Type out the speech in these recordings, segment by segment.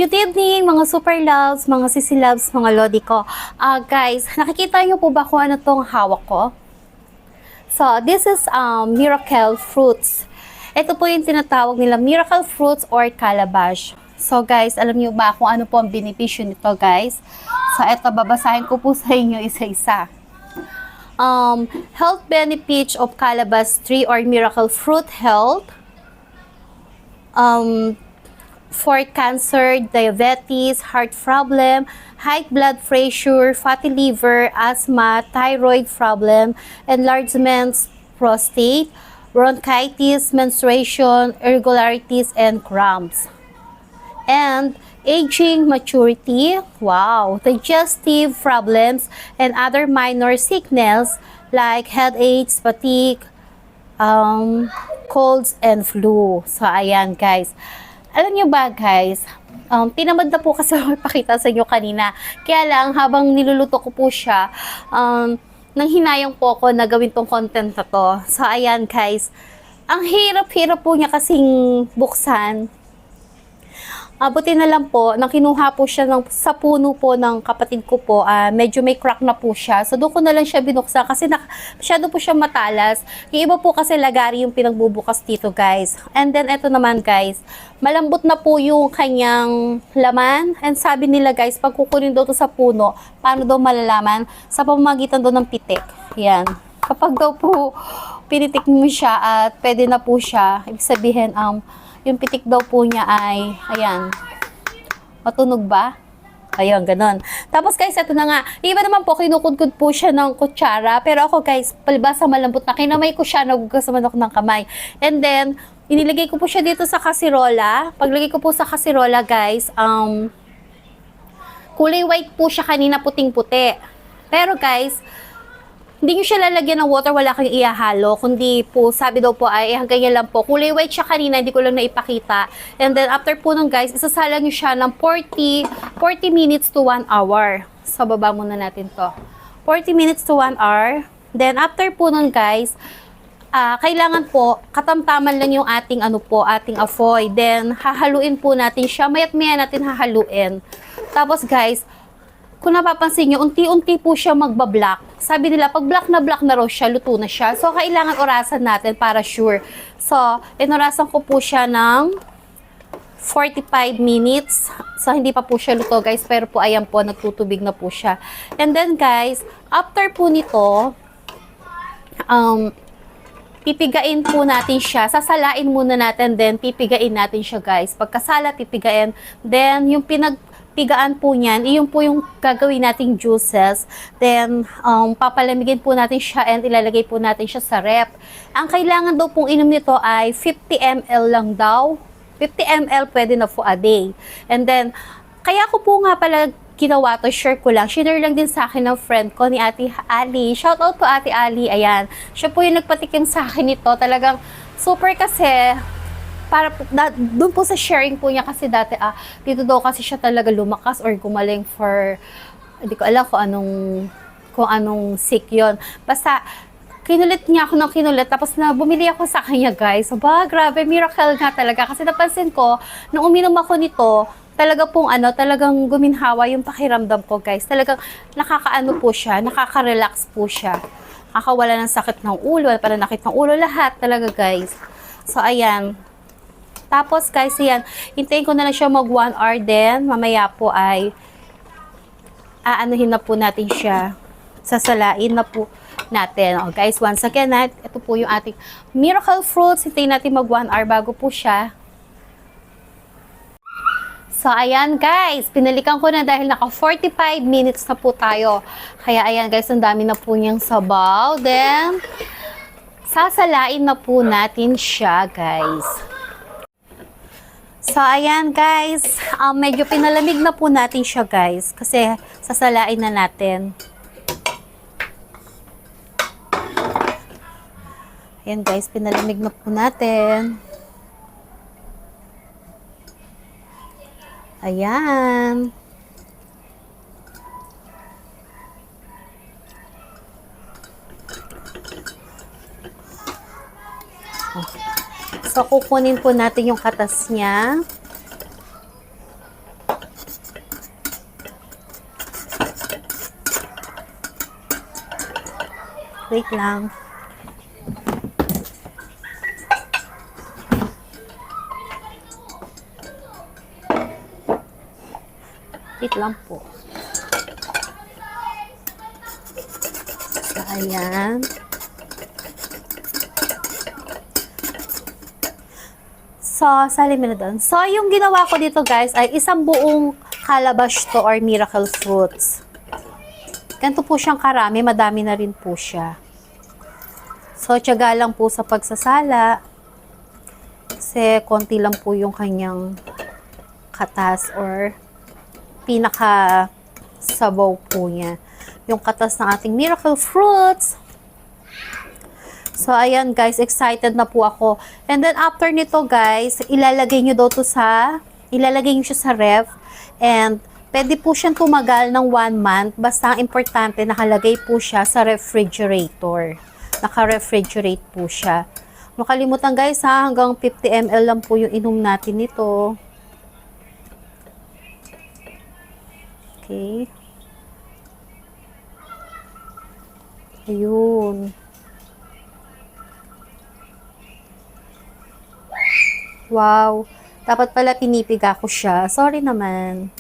Good evening mga super loves, mga sisi loves, mga lodi ko. Guys, nakikita niyo po ba kung ano tong hawak ko? So, this is miracle fruits. Ito po yung tinatawag nila miracle fruits or calabash. So guys, alam niyo ba kung ano po ang benepisyo nito guys? So, ito babasahin ko po sa inyo isa-isa. Health benefits of calabash tree or miracle fruit health. For cancer, diabetes, heart problem, high blood pressure, fatty liver, asthma, thyroid problem, enlargements, prostate, bronchitis, menstruation, irregularities, and cramps. And aging, maturity, wow, digestive problems, and other minor sickness like headaches, fatigue, colds, and flu. So, ayan guys. Alam nyo ba guys, tinamad na po kasi ako ipakita sa inyo kanina. Kaya lang, habang niluluto ko po siya, nang hinayang po ako na gawin tong content na to. So, ayan guys, ang hirap-hirap po niya kasing buksan. Buti na lang po, nang kinuha po siya sa puno po ng kapatid ko po, medyo may crack na po siya. So, doon ko na lang siya binuksan kasi masyado po siya matalas. Yung iba po kasi lagari yung pinagbubukas dito, guys. And then, eto naman, guys. Malambot na po yung kanyang laman. And sabi nila, guys, pag kukunin daw to sa puno, paano daw malalaman? Sa pamamagitan daw ng pitik. Yan. Kapag daw po pinitik mo siya at pwede na po siya, ibig sabihin, yung pitik daw po niya ay, ayan, matunog ba? Ayun, ganun. Tapos guys, ito na nga. Iba naman po, kinukudkud po siya ng kutsara. Pero ako guys, palibasa malambot na. Kinamay ko siya, nagugas naman ako ng kamay. And then, inilagay ko po siya dito sa kasirola. Paglagay ko po sa kasirola guys, kulay white po siya kanina, puting-puti. Pero guys, hindi nyo siya lalagyan ng water, wala kang ihahalo. Kundi po, sabi daw po ay hanggang yan lang po. Kulay white siya kanina, hindi ko lang naipakita. And then after po nun guys, isasala nyo siya ng 40 minutes to 1 hour. So, baba muna natin to. 40 minutes to 1 hour. Then after po nun guys, kailangan po, katamtaman lang yung ating ating afoy. Then, hahaluin po natin siya. Mayat-maya natin hahaluin. Tapos guys, kung napapansin nyo, unti-unti po siya magbablock. Sabi nila, pag black na raw siya, luto na siya. So, kailangan orasan natin para sure. So, inorasan ko po siya ng 45 minutes. So, hindi pa po siya luto, guys. Pero po, ayan po, nagtutubig na po siya. And then, guys, after po nito, pipigain po natin siya. Sasalain muna natin, then pipigain natin siya, guys. Pagkasala, pipigain. Then, yung pigaan po niyan, iyon po yung gagawin nating juices. Then, papalamigin po natin siya and ilalagay po natin siya sa rep. Ang kailangan daw pong inom nito ay 50 ml lang daw. 50 ml pwede na po a day. And then, kaya ko po nga pala ginawa to, share ko lang. Share lang din sa akin ng friend ko ni Ate Ali. Shout out po Ate Ali. Ayan. Siya po yung nagpatikim sa akin nito. Talagang super kasi para doon po sa sharing po niya kasi dati dito daw kasi siya talaga lumakas or gumaling for hindi ko alam kung anong sick yon. Basta kinulit niya ako ng kinulit tapos na bumili ako sa kanya guys. So, grabe, miracle nga talaga kasi napansin ko nung uminom ako nito, talaga pong talagang guminhawa yung pakiramdam ko guys. Talagang nakakaano po siya, nakaka-relax po siya. Nakakawala ng sakit ng ulo, pananakit ng ulo, lahat talaga guys. So ayan. Tapos guys, yan, hintayin ko na lang siya mag 1 hour din. Mamaya po ay aanuhin na po natin siya. Sasalain na po natin. Oh, guys, once again, ito po yung ating miracle fruits. Hintayin natin mag 1 hour bago po siya. So, ayan guys, pinalikan ko na dahil naka 45 minutes na po tayo. Kaya ayan guys, ang dami na po niyang sabaw. Then, sasalain na po natin siya guys. So, ayan guys, medyo pinalamig na po natin siya guys, kasi sasalain na natin. Ayan guys, pinalamig na po natin. Ayan. So, kukunin po natin yung katas niya. Wait lang. Wait lang po. So, ayan. So, salin mo na doon. So, yung ginawa ko dito guys ay isang buong calabash to or miracle fruits. Ganito po siyang karami, madami na rin po siya. So, tiyaga lang po sa pagsasala. Kasi, konti lang po yung kanyang katas or pinaka sabaw po niya. Yung katas ng ating miracle fruits. So, ayan guys, excited na po ako. And then, after nito guys, ilalagay nyo siya sa ref. And, pwede po siyang tumagal ng 1 month. Basta ang importante, nakalagay po siya sa refrigerator. Naka-refrigerate po siya. Makalimutan guys ha, hanggang 50 ml lang po yung inom natin nito. Okay. Ayun. Wow. Dapat pala pinipiga ko siya. Sorry naman.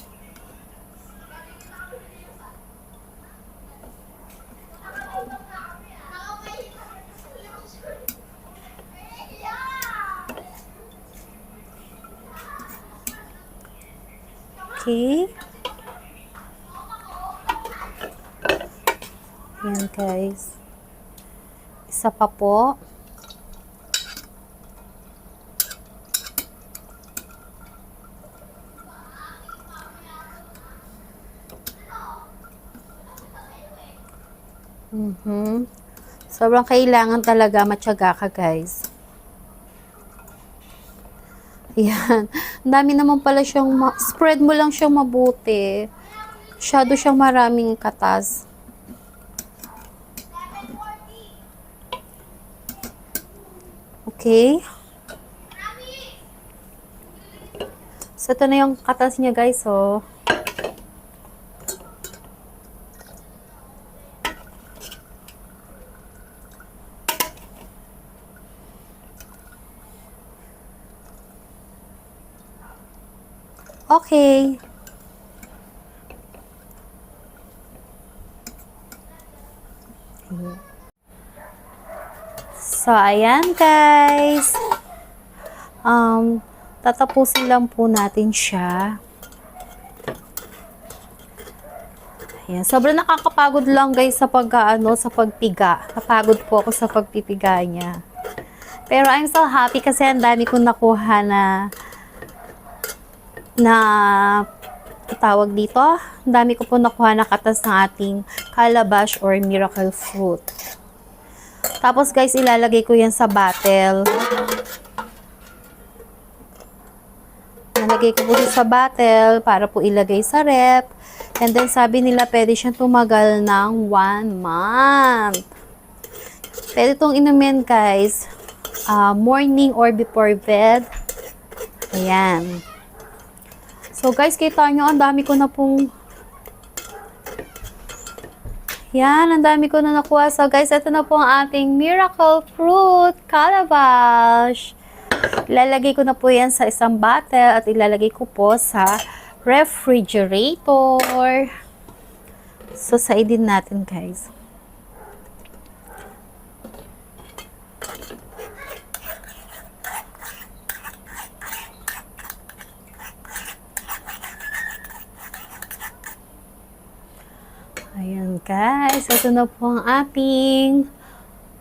Okay. Ayan guys. Isa pa po. Sobrang kailangan talaga matyaga ka guys. Ayan. Ang dami naman pala siyang, spread mo lang siyang mabuti. Masyado siyang maraming katas. Okay. So, ito na yung katas niya guys, oh. Okay. So, ayan guys. Tatapusin lang po natin siya. Ayan. Sobrang nakakapagod lang guys sa sa pagpiga. Napagod po ako sa pagpipiga niya. Pero I'm so happy kasi ang dami kong nakuha na tawag dito. Ang dami ko po nakuha na katas ng ating calabash or miracle fruit. Tapos guys, ilalagay ko yan sa bottle. Nalagay ko po sa bottle para po ilagay sa rep. And then sabi nila pwede siyang tumagal ng 1 month. Pwede itong inumin guys. Morning or before bed. Ayan. So guys, kita nyo, ang dami ko na pong yan, ang dami ko na nakuha. So guys, ito na po ang ating miracle fruit calabash. Ilalagay ko na po yan sa isang bottle at ilalagay ko po sa refrigerator. So, saidin natin guys. Ayan guys, ito na po ang ating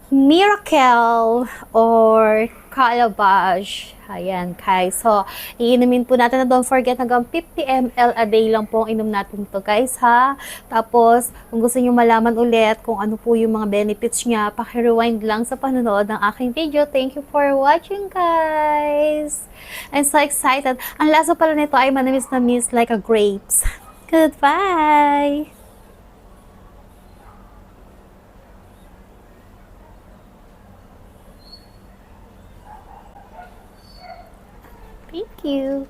miracle or calabash. Ayan guys, so iinumin po natin na don't forget hanggang 50 ml a day lang po ang inom natin to guys ha. Tapos kung gusto nyo malaman ulit kung ano po yung mga benefits niya, paki-rewind lang sa panonood ng aking video. Thank you for watching guys. I'm so excited. Ang lasa pala nito ay manamis na miss like a grapes. Goodbye! Thank you.